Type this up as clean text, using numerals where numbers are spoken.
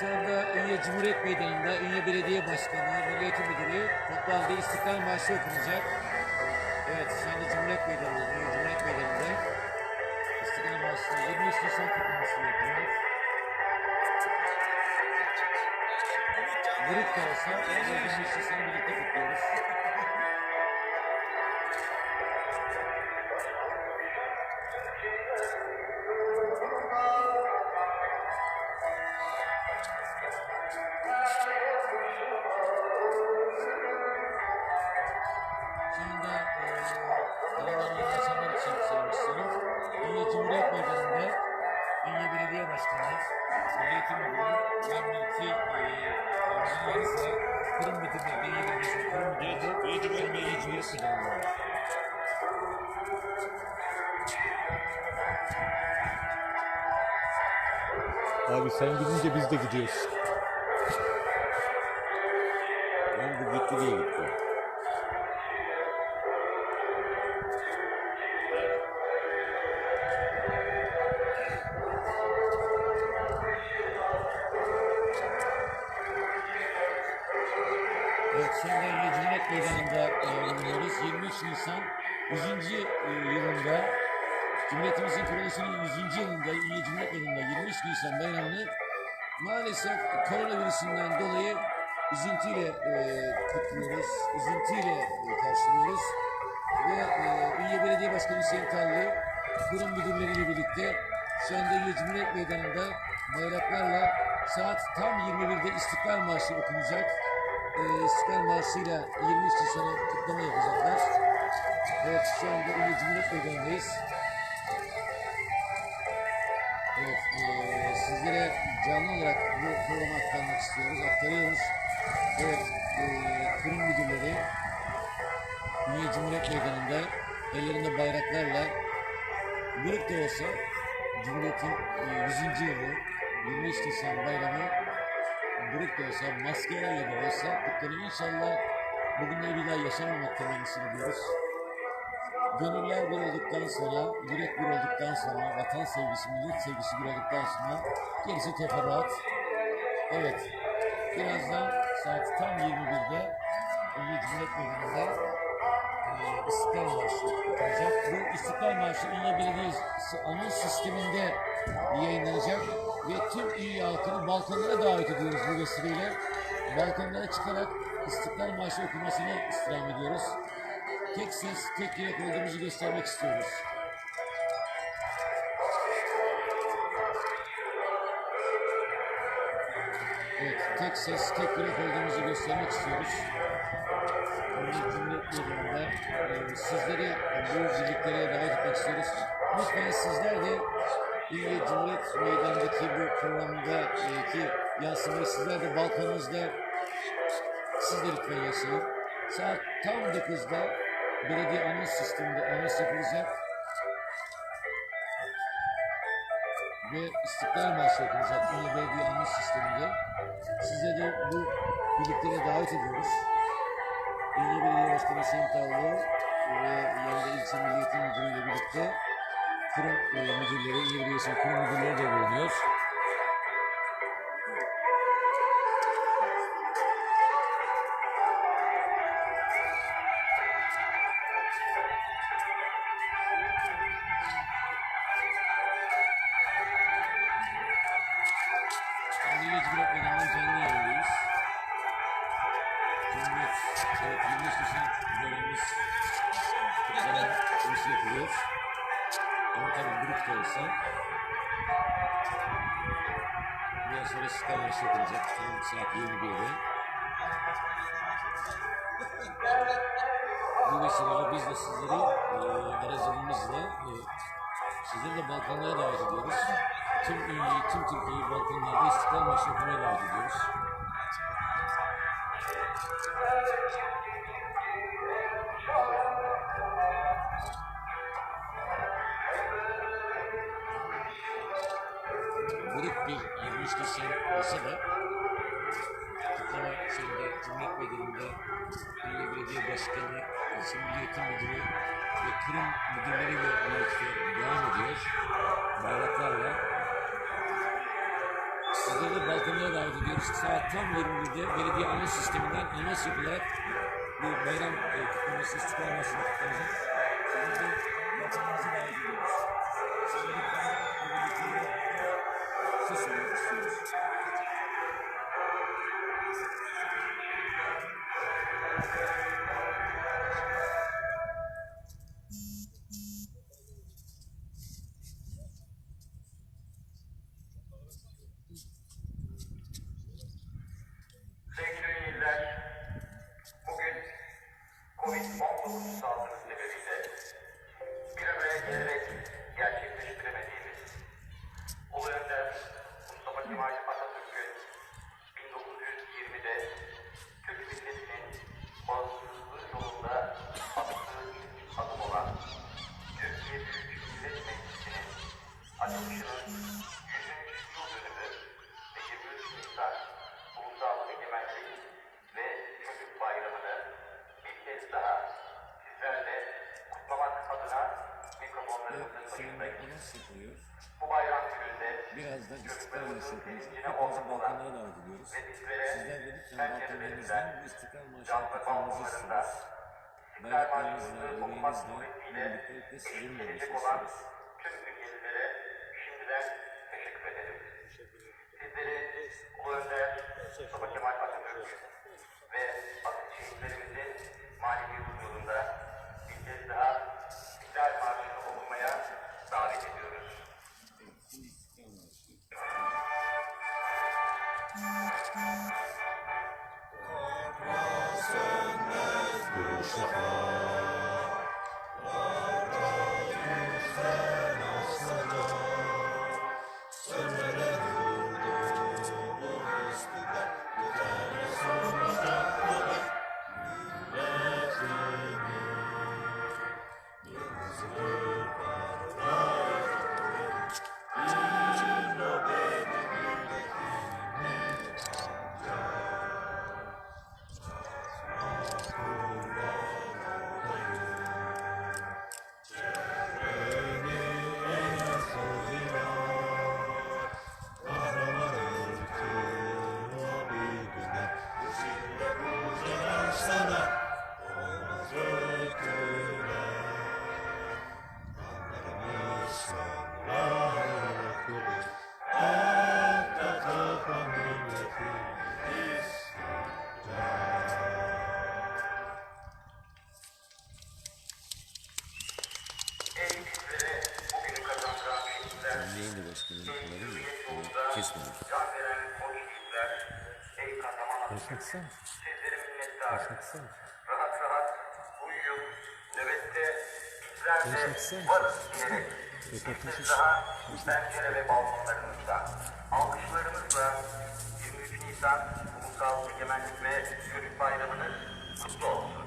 Şu anda Ünye Cumhuriyet Meydanı'nda Ünye Belediye Başkanı, Milli Eğitim Müdürü toplandı. İstiklal Marşı okunacak. Evet, şu anda Cumhuriyet Meydanı'nda, Ünye Cumhuriyet Meydanı'nda İstiklal Marşı'nda 23 Nisan kutlaması yapılıyor. Grup da olsa 23 Nisan'ı birlikte kutluyoruz. Şu anda alanlarını insanlar için söylemek istiyorum. Ünye Cumhuriyet Meydanı'nda Ünye Belediye Başkanı, Milli Eğitim Müdürü, Yarmilki yanı sıra Kurum Müdürü, Ünye Belediyesi Kurum Müdürü, Ünye Cumhuriyet Meydanı'nda. Abi sen gidince biz de gidiyoruz. Ben bu gitti diye gitti. Evet, şu anda Ünye Cumhuriyet Meydanı'nda bulunuyoruz. 23 Nisan 100. yılında, Cumhuriyetimizin kuruluşunun 100. yılında Ünye Cumhuriyet Meydanı'nda 23 Nisan bayramını maalesef koronavirüsünden dolayı üzüntüyle kutluyoruz, üzüntüyle karşılıyoruz. Ve Ünye Belediye Başkanı Hüseyin Tallı, kurum müdürleriyle birlikte şu anda Ünye Cumhuriyet Meydanı'nda bayraklarla saat tam 21'de İstiklal Marşı okunacak. İstiklal Marşı'yla 23 Nisan'ı kutlama yapacaklar. Evet, şu anda Ünye Cumhuriyet Meydanı'ndayız. Evet, sizlere canlı olarak bu programı aktarmak istiyoruz, aktarıyoruz. Evet, kurum müdürleri Ünye Cumhuriyet Meydanı'nda ellerinde bayraklarla grup da olsa Cumhuriyet'in 100. yılı 23 Nisan bayramı grup da olsa, maskelerle de olsa kutlanıyor. İnşallah bugünleri bir daha yaşamamak temennisini ediyoruz. Gönüller bir olduktan sonra, yürek bir olduktan sonra, vatan sevgisi, millet sevgisi bir olduktan sonra gerisi teferruat. Evet, birazdan saat tam 21'de Ünye Cumhuriyet Meydanı'nda İstiklal Marşı okunacak. Bu İstiklal Marşı Ünye Belediyesi anons sisteminde yayınlanacak ve tüm Ünye halkını balkonlara davet ediyoruz bu vesileyle. Balkonlara çıkarak İstiklal Marşı okumasını istirham ediyoruz. Tek ses, tek yürek olduğumuzu göstermek istiyoruz. Evet, tek ses, tek yürek olduğumuzu göstermek istiyoruz. Ünye Cumhuriyet Meydanı'nda sizleri bu birliklere davet etmek istiyoruz. Lütfen sizler de Ünye Cumhuriyet Meydanı'ndaki bu programdaki yansımayı sizler de balkonunuzda siz de lütfen yaşayın. Saat tam 9'da belediye anons sisteminde anons yapılacak ve İstiklal Marşı okunacak Ünye Belediye anons sisteminde. Sizleri de bu birliklere davet ediyoruz. Ünye Belediye Başkanı Hüseyin Tallı ve yanında ilçe Milli Eğitim Müdürü ile birlikte kurum müdürleri, Ünye Belediyesi'nin kurum müdürleri de bulunuyor. Ünye Cumhuriyet Meydanı'nın canlı yayındayız. Cumhuriyet, evet 23 Nisan bölümümüz kutlama konusu yapılıyor. Ama tabii grup da olsa biraz sonra İstiklal Marşı okunacak. Tam saat 21'de. Bu vesileyle biz de sizleri aracılığımızla sizleri de balkonlara davet ediyoruz. Tüm Ünye'yi, tüm Türkiye'yi balkonlarda İstiklal Marşı okumaya davet ediyoruz. Grup bir 23 Nisan olsa da kutlama şeyinde Cumhuriyet Meydanı'nda Ünye Belediye Başkanı, İlçe Milli Eğitim Müdürü ve kurum müdürleriyle birlikte devam ediyor. Bayraklarla Sizleri de balkonlara davet ediyoruz. Saat tam 21'de belediye anons sisteminden anons yapılarak bir bayram kutlaması, İstiklal Marşı'nı kutlanacak. Sizleri de balkonlarınıza davet ediyoruz. Sizleri de ses söylemek istiyoruz. Sevgili Ünye'liler, bugün Covid-19 salgını sebebiyle bir araya gelerek gerçekleştiremediğimiz Ulu Önder Mustafa Kemal Atatürk'ün 1920'de Türk milletinin bağımsızlığı yolunda attığı ilk adım olan Türkiye Büyük Millet Meclisi'nin açılışının 100. yıl dönümü ve 23 Nisan Ulusal Egemenlik ve Çocuk Bayramı'nı bir kez daha sizlerle kutlamak adına mikrofonlarımızın başındayız. Anons yapılıyor. Bu bayram gününde Birazdan İstiklal Marşı çocuklarımızın yapılacak. bilincine Hepinizi ortak olan balkonlara davet ediyoruz. ve bizlere Sizler de lütfen balkonlarınızdan bu İstiklal Marşı'nı canlı kutlamanızı balkonlarında istiyoruz. İstiklal Bayraklarınızla, Marşı'nızı okumak yüreğinizle, suretiyle birliktelikle sizinle olmasını eşlik olan istiyoruz. tüm Ünyelilere şimdiden teşekkür ederim. Sizleri Ulu Önder Mustafa Kemal Atatürk ve asil şehitlerimizin manevi huzurunda bir kez daha İstiklal Marşı'nı okumaya davet ediyoruz. Şimdi İstiklal Marşı. Ey bizlere bugünü kazandıran şehitler, Ünye'nin de başkanını kullanır mı? Cumhuriyet yolunda Kesmedim. can veren o şehitler, ey kahraman Atatürk, Konuşmak sizleri minnettar, ister rahat rahat uyuyup, nöbette Konuşmak bizlerle ister varız diyerek bir Röportaj kez daha pencere ve balkonlarımızda alkışlarımızla 23 Nisan Ulusal Egemenlik ve Çocuk Bayramınız kutlu olsun.